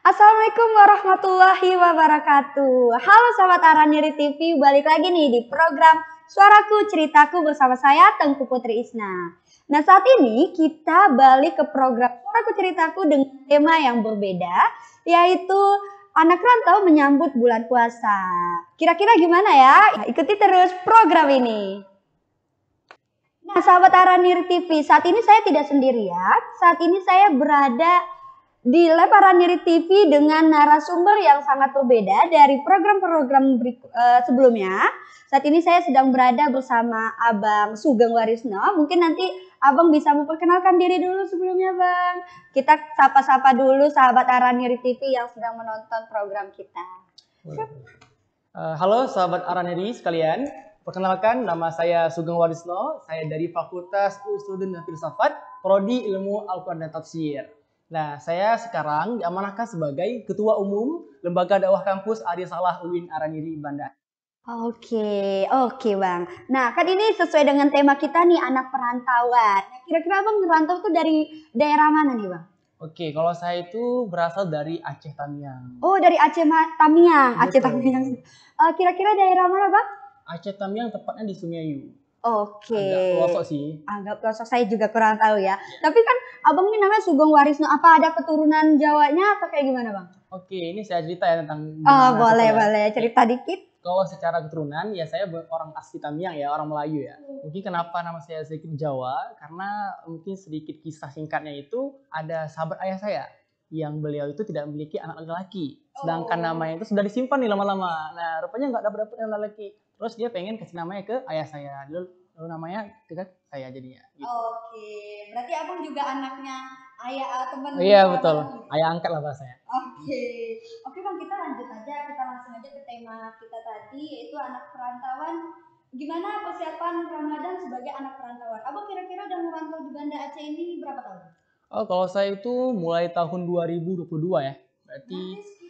Assalamualaikum warahmatullahi wabarakatuh. Halo sahabat Araniri TV, balik lagi nih di program Suaraku Ceritaku bersama saya Tengku Putri Isna. Nah, saat ini kita balik ke program Suaraku Ceritaku dengan tema yang berbeda, yaitu anak rantau menyambut bulan puasa. Kira-kira gimana ya? Ikuti terus program ini. Nah, sahabat Araniri TV, saat ini saya tidak sendirian. Saat ini saya berada di Lab Araniri TV dengan narasumber yang sangat berbeda dari program-program sebelumnya. Saat ini saya sedang berada bersama Abang Sugeng Warisno. Mungkin nanti Abang bisa memperkenalkan diri dulu sebelumnya, Bang. Kita sapa-sapa dulu sahabat Araniri TV yang sedang menonton program kita. Halo sahabat Araniri sekalian. Perkenalkan, nama saya Sugeng Warisno. Saya dari Fakultas Usuluddin dan Filsafat, Prodi Ilmu Al-Quran dan Tafsir. Nah, saya sekarang diamanahkan sebagai Ketua Umum Lembaga Dakwah Kampus Arisalah UIN Araniri Banda. Oke Bang. Nah, kan ini sesuai dengan tema kita nih, anak perantauan. Kira-kira Bang ngerantau tuh dari daerah mana nih Bang? Oke, kalau saya itu berasal dari Aceh Tamiang. Oh, dari Aceh Tamiang. Aceh Tamiang. Kira-kira daerah mana Bang? Aceh Tamiang, tepatnya di Sumiayu. Oke. Agak pelosok sih. Agak pelosok, saya juga kurang tahu ya. Tapi kan Abang ini namanya Sugeng Warisno. Apa ada keturunan Jawanya atau kayak gimana Bang? Oke, ini saya cerita ya tentang. Oh, boleh. Cerita dikit. Kalau secara keturunan ya saya orang asli Tamiang ya, orang Melayu ya. Mungkin kenapa nama saya sedikit Jawa, karena mungkin sedikit kisah singkatnya itu ada sahabat ayah saya yang beliau itu tidak memiliki anak laki-laki. Sedangkan namanya itu sudah disimpan nih lama-lama. Nah, rupanya nggak dapat anak laki. Terus dia pengen kasih namanya ke ayah saya. Lalu namanya ke saya jadinya. Gitu. Oke, berarti Abang juga anaknya ayah teman. Iya betul, ayah angkat lah bahasanya. Oke Bang, kita lanjut aja, kita langsung aja ke tema kita tadi, yaitu anak perantauan. Gimana persiapan Ramadan sebagai anak perantauan? Abang kira-kira udah merantau di Banda Aceh ini berapa tahun? Oh, kalau saya itu mulai tahun 2022 ya, berarti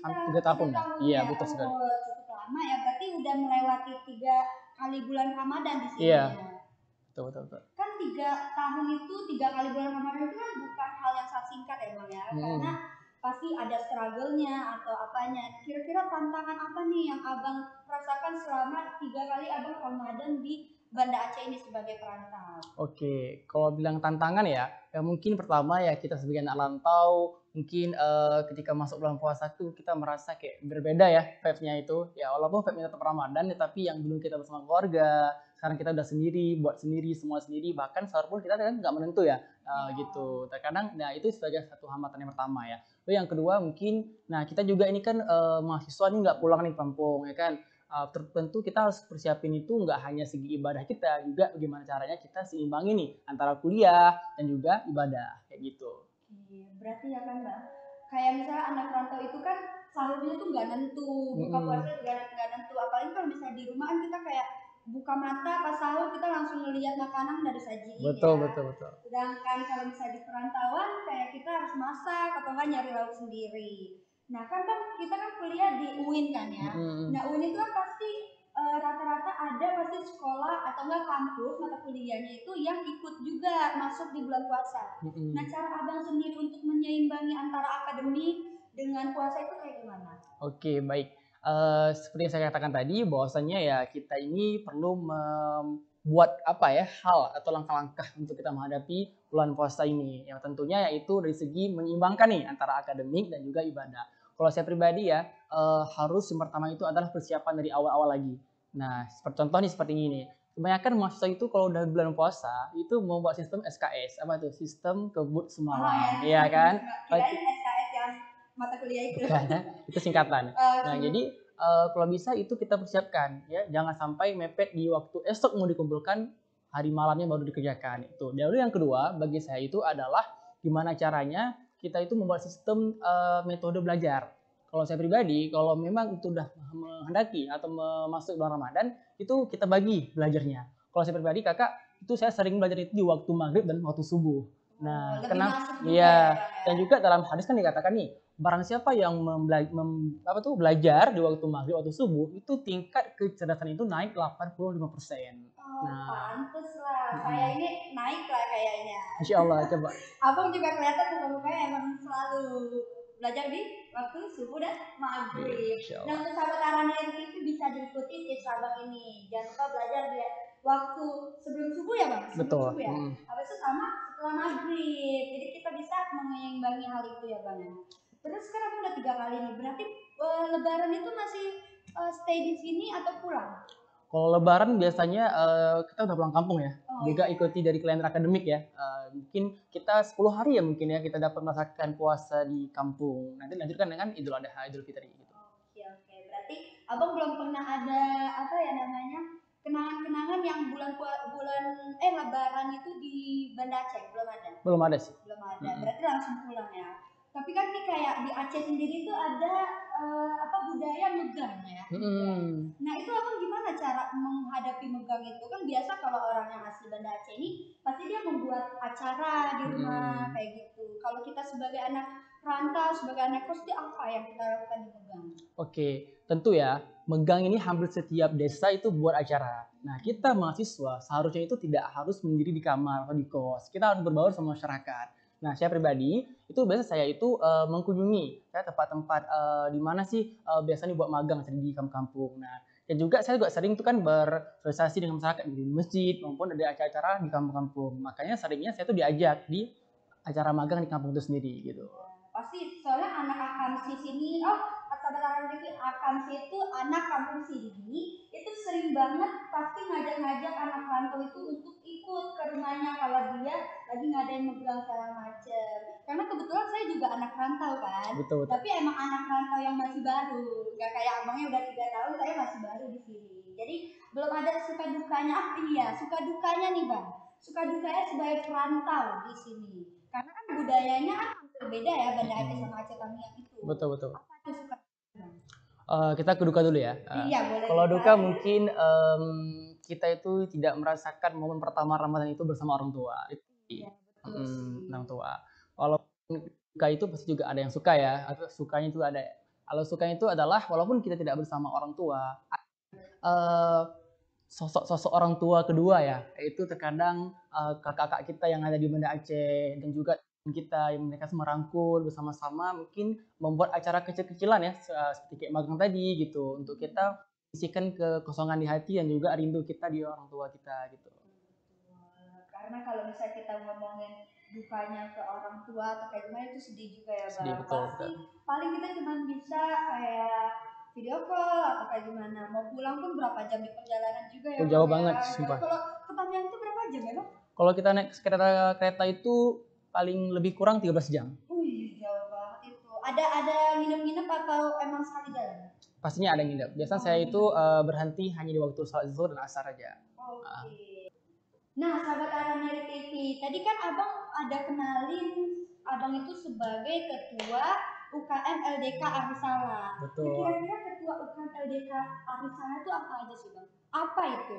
hampir 3 tahun ya. Iya betul sekali. Cukup lama ya, berarti udah melewati 3 kali bulan Ramadan di sini. Iya. Ya. Betul. Kan 3 tahun itu 3 kali bulan Ramadan itu kan bukan hal yang sangat singkat ya Bang ya, karena pasti ada struggle-nya atau apanya. Kira-kira tantangan apa nih yang Abang rasakan selama 3 kali Abang Ramadan di Banda Aceh ini sebagai perantau? Oke, kalau bilang tantangan ya mungkin pertama ya kita sebagai anak rantau, mungkin ketika masuk bulan puasa tuh kita merasa kayak berbeda ya vibe-nya itu. Ya walaupun vibe-nya tetap Ramadan ya, tapi yang dulu kita bersama keluarga, sekarang kita udah sendiri, buat sendiri, semua sendiri, bahkan sahur pun kita kan nggak menentu ya, gitu. Terkadang, nah itu sebagai satu hambatan yang pertama ya. Lalu yang kedua mungkin, nah kita juga ini kan mahasiswa nih nggak pulang nih kampung ya kan. Tertentu kita harus persiapin itu nggak hanya segi ibadah kita, juga bagaimana caranya kita seimbangin nih antara kuliah dan juga ibadah kayak gitu. Berarti ya kan Mbak, kayak misalnya anak rantau itu kan sahurnya tuh nggak nentu, buka puasa juga nggak nentu. Apalagi kalau misalnya di rumah kan kita kayak buka mata pas sahur kita langsung ngelihat makanan dari sajiin. Betul. Sedangkan kalau misalnya di perantauan kayak kita harus masak atau nggak nyari lauk sendiri. Nah kan Bang, kita kan kuliah di UIN kan ya. Nah UIN itu kan pasti rata-rata ada pasti sekolah atau enggak kampus mata kuliahnya itu yang ikut juga masuk di bulan puasa. Nah cara Abang sendiri untuk menyeimbangi antara akademik dengan puasa itu kayak gimana? Oke, baik. Seperti yang saya katakan tadi, bahwasanya ya kita ini perlu membuat hal atau langkah-langkah untuk kita menghadapi bulan puasa ini. Yang tentunya yaitu dari segi menyeimbangkan nih antara akademik dan juga ibadah. Kalau saya pribadi ya, harus yang pertama itu adalah persiapan dari awal-awal lagi. Nah, contoh nih seperti ini nih. Kebanyakan mahasiswa itu kalau udah bulan puasa itu membuat sistem SKS, apa tuh? Sistem kebut semalam, iya kan? Kirain SKS yang mata kuliah itu. Itu singkatan. Nah, jadi kalau bisa itu kita persiapkan ya, jangan sampai mepet di waktu esok mau dikumpulkan, hari malamnya baru dikerjakan itu. Dan lalu yang kedua bagi saya itu adalah gimana caranya kita itu membuat sistem metode belajar. Kalau saya pribadi, kalau memang itu udah menghendaki atau masuk bulan Ramadan, itu kita bagi belajarnya. Kalau saya pribadi, kakak, itu saya sering belajar itu di waktu maghrib dan waktu subuh. Nah, kenapa? Iya. Dan juga dalam hadis kan dikatakan nih, barang siapa yang belajar di waktu maghrib waktu subuh, itu tingkat kecerdasan itu naik 85%. Pantes lah, saya ini naik lah kayaknya. Insya Allah, coba. Abang juga kelihatan muka-mukanya emang selalu belajar di waktu subuh dan maghrib. Masya Nah, Allah. untuk sahabat Araneri TV bisa diikuti tips abang ini. Jangan lupa belajar di waktu sebelum subuh ya bang, sebelum Betul. subuh ya. Habis itu sama setelah maghrib. Jadi kita bisa menyeimbangi hal itu ya bang ya. Terus sekarang udah 3 kali nih. Berarti Lebaran itu masih stay di sini atau pulang? Kalau Lebaran biasanya kita udah pulang kampung ya. Oh, Juga iya. ikuti dari kalender akademik ya. Mungkin kita 10 hari ya mungkin ya kita dapat merasakan puasa di kampung. Nanti lanjutkan dengan Idul Adha, Idul Fitri gitu. Oke. Berarti abang belum pernah ada apa ya namanya kenangan-kenangan yang bulan Lebaran itu di Banda Aceh belum ada? Belum ada sih. Belum ada. Berarti langsung pulang ya. Tapi kan nih kayak di Aceh sendiri tuh ada budaya megang ya. Nah itu abang gimana cara menghadapi megang itu? Kan biasa kalau orang yang asli Banda Aceh ini pasti dia membuat acara di rumah kayak gitu. Kalau kita sebagai anak rantau, sebagai anak kos itu apa yang kita lakukan di megang? Oke, tentu ya. Megang ini hampir setiap desa itu buat acara. Nah, kita mahasiswa seharusnya itu tidak harus mendiri di kamar atau di kos. Kita harus berbaur sama masyarakat. Nah, saya pribadi itu biasa saya itu mengkunjungi tempat-tempat di mana sih biasanya buat magang di kampung-kampung. Nah, dan juga saya juga sering tuh kan bersosialisasi dengan masyarakat di masjid maupun ada acara-acara di kampung-kampung. Makanya seringnya saya tuh diajak di acara magang di kampung itu sendiri gitu. Pasti soalnya anak akamsi sini, sahabat akamsi itu anak kampung sini itu sering banget pasti ngajak-ngajak anak rantau itu untuk ikut ke rumahnya kalau dia lagi ngadain megang segala macem. Karena kebetulan saya juga anak rantau kan, Betul. Tapi emang anak rantau yang masih baru, gak kayak abangnya udah 3 tahun, saya masih baru di sini. Jadi belum ada suka dukanya. Suka dukanya nih bang, suka dukanya sebagai perantau di sini. Karena kan budayanya kan berbeda ya Banda Aceh sama Aceh Tamiang itu. Betul. Apa tuh suka? Kita ke duka dulu ya. Iya, boleh. Kalau duka mungkin kita itu tidak merasakan momen pertama Ramadan itu bersama orang tua. Iya, betul. Orang tua. Walaupun duka itu pasti juga ada yang suka ya. Atau sukanya itu ada. Kalau sukanya itu adalah walaupun kita tidak bersama orang tua, sosok orang tua kedua ya, itu terkadang kakak-kakak kita yang ada di Banda Aceh dan juga kita yang mereka merangkul bersama-sama mungkin membuat acara kecil-kecilan ya seperti kayak magang tadi gitu untuk kita isikan kekosongan di hati dan juga rindu kita di orang tua kita gitu. Karena kalau misalnya kita ngomongin dukanya ke orang tua atau kayak gimana itu sedih juga ya bang. Sedih, betul. Paling kita cuma bisa kayak video call atau kayak gimana. Mau pulang pun berapa jam di perjalanan juga ya. Jauh banget, sumpah. Kalau ke Tamiang itu berapa jam ya bang? Kalau kita naik kereta itu paling lebih kurang 13 jam. Wih, jauh banget itu. Ada nginep-nginep atau emang sekali jalan? Pastinya ada nginep. Biasanya saya itu berhenti hanya di waktu salat zuhur dan asar aja. Oke. Nah, sahabat Araneri TV, tadi kan abang ada kenalin abang itu sebagai ketua UKM LDK Arisala. Betul. Kira-kira ketua UKM LDK Arisala itu apa aja sih bang? Apa itu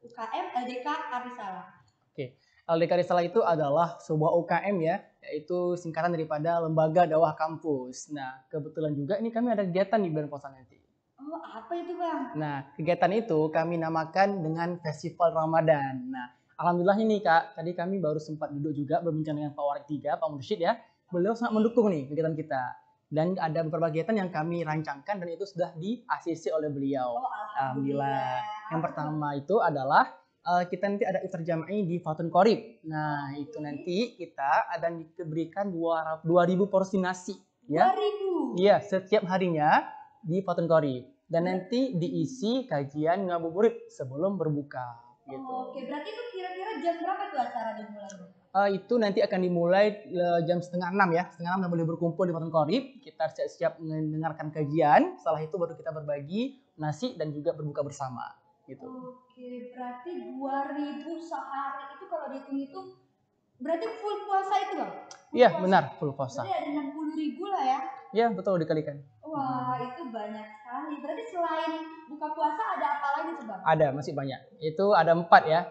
UKM LDK Arisala? Oke, LDK Arisala itu adalah sebuah UKM ya, yaitu singkatan daripada Lembaga Dakwah Kampus. Nah, kebetulan juga ini kami ada kegiatan di bulan puasa nanti. Oh, apa itu bang? Nah, kegiatan itu kami namakan dengan Festival Ramadan. Nah, alhamdulillah nih Kak, tadi kami baru sempat duduk juga berbincang dengan Pak Warik 3, Pak Mursyid ya. Beliau sangat mendukung nih kegiatan kita. Dan ada beberapa kegiatan yang kami rancangkan dan itu sudah di-ACC oleh beliau. Oh, alhamdulillah. Yang pertama itu adalah kita nanti ada iftar jama'i di Fathun Qorib. Nah, itu nanti kita ada diberikan 2.000 porsi nasi ya. 2.000. Iya, setiap harinya di Fathun Qorib. Dan nanti diisi kajian ngabuburit sebelum berbuka gitu. Oke, berarti itu kira-kira jam berapa tuh acara dimulai? Itu nanti akan dimulai jam 5:30 ya. 5:30 udah boleh berkumpul di Fathun Qorib. Kita siap-siap mendengarkan kajian. Setelah itu baru kita berbagi nasi dan juga berbuka bersama gitu. Oke, berarti 2.000 sehari itu kalau dihitung itu berarti full puasa itu bang? Iya benar, full puasa. Berarti ada 60.000 lah ya? Iya betul, dikalikan. Wah, itu banyak sekali. Berarti selain buka puasa ada apa lagi sih bang? Ada, masih banyak. Itu ada 4 ya.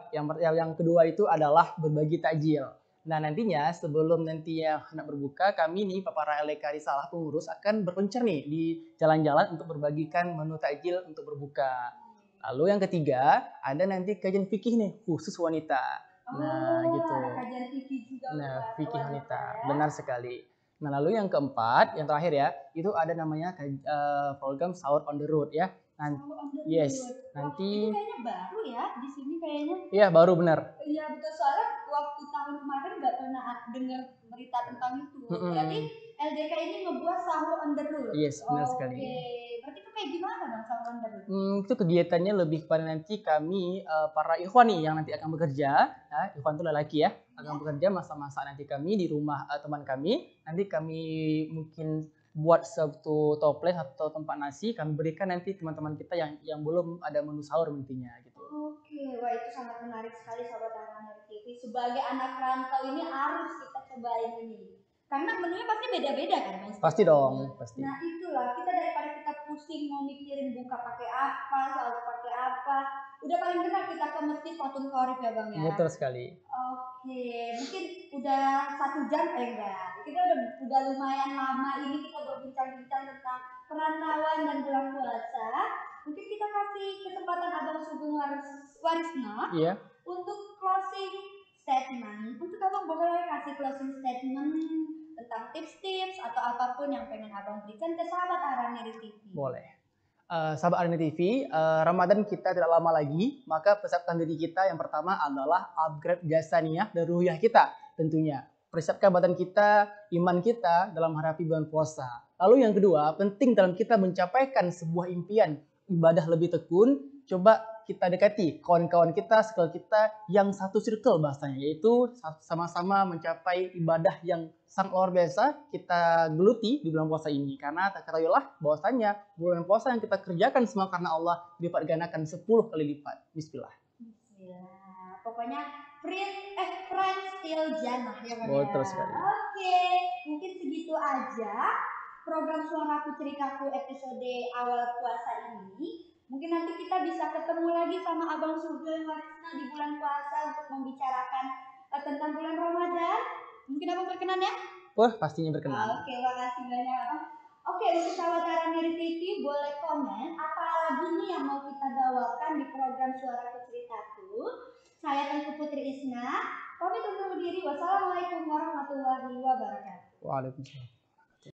Yang kedua itu adalah berbagi takjil. Nah nantinya sebelum nantinya hendak berbuka, kami nih para LDK Arisala pengurus akan berpencar nih di jalan-jalan untuk berbagikan menu takjil untuk berbuka. Lalu yang ketiga ada nanti kajian fikih nih khusus wanita. Nah gitu. Ada kajian fikih juga. Nah fikih wanita, benar sekali. Nah, lalu yang keempat, yang terakhir ya, itu ada namanya program Sahur on the Road ya. Yes, nanti. Itu kayaknya baru ya di sini kayaknya. Iya, baru benar. Iya betul, soalnya waktu tahun kemarin nggak pernah dengar berita tentang itu. Berarti LDK ini ngebuat Sahur on the Road. Yes, benar sekali. Berarti itu kayak gimana dong Sahur on the Road? Itu kegiatannya lebih kepada nanti kami para ikhwan nih yang nanti akan bekerja. Nah, ikhwan itu lelaki ya, akan bekerja masa-masa nanti kami di rumah teman kami. Nanti kami mungkin buat satu toples atau tempat nasi, kami berikan nanti teman-teman kita yang belum ada menu sahur nantinya gitu. Oke, wah itu sangat menarik sekali sahabat Araneri TV. Sebagai anak rantau ini harus kita cobain ini. Karena menunya pasti beda-beda kan Mas? Pasti dong, pasti. Nah itulah, kita daripada kita pusing mau mikirin buka pakai apa, sahur pakai apa, udah paling benar kita ke masjid patung korib ya Bang ya? Betul sekali. Oke, mungkin udah 1 jam enggak? Kita udah lumayan lama ini kita berbincang-bincang tentang perantauan dan bulan puasa. Mungkin kita kasih kesempatan Abang Sugeng Warisno untuk closing statement. Untuk Abang boleh kasih closing statement tentang tips-tips atau apapun yang pengen Abang berikan ke sahabat Araneri TV. Boleh. Sahabat Araneri TV, Ramadan kita tidak lama lagi, maka persiapkan diri kita yang pertama adalah upgrade jasaniyah dan ruhiyah kita tentunya. Persiapkan badan kita, iman kita dalam menghadapi bulan puasa. Lalu yang kedua, penting dalam kita mencapaikan sebuah impian, ibadah lebih tekun, coba kita dekati kawan-kawan kita, circle kita yang satu circle bahasanya, yaitu sama-sama mencapai ibadah yang sangat luar biasa kita geluti di bulan puasa ini. Karena ketahuilah bahwasanya bulan puasa yang kita kerjakan semua karena Allah dilipat gandakan 10 kali lipat. Bismillah. Bismillah. Pokoknya friends still jannah ya Bang. Betul sekali. Oke, mungkin segitu aja program Suaraku Ceritaku episode awal puasa ini. Mungkin nanti kita bisa ketemu lagi sama Abang Sugeng Warisno di bulan puasa untuk membicarakan tentang bulan Ramadan. Mungkin Abang berkenan ya? Wah, pastinya berkenan. Oke, makasih banyak Abang. Oke, untuk sahabat Araneri TV boleh komen apa lagi nih yang mau kita bawakan di program Suaraku Ceritaku. Saya Tengku Putri Isna, pamit undur diri. Wassalamualaikum warahmatullahi wabarakatuh. Waalaikumsalam.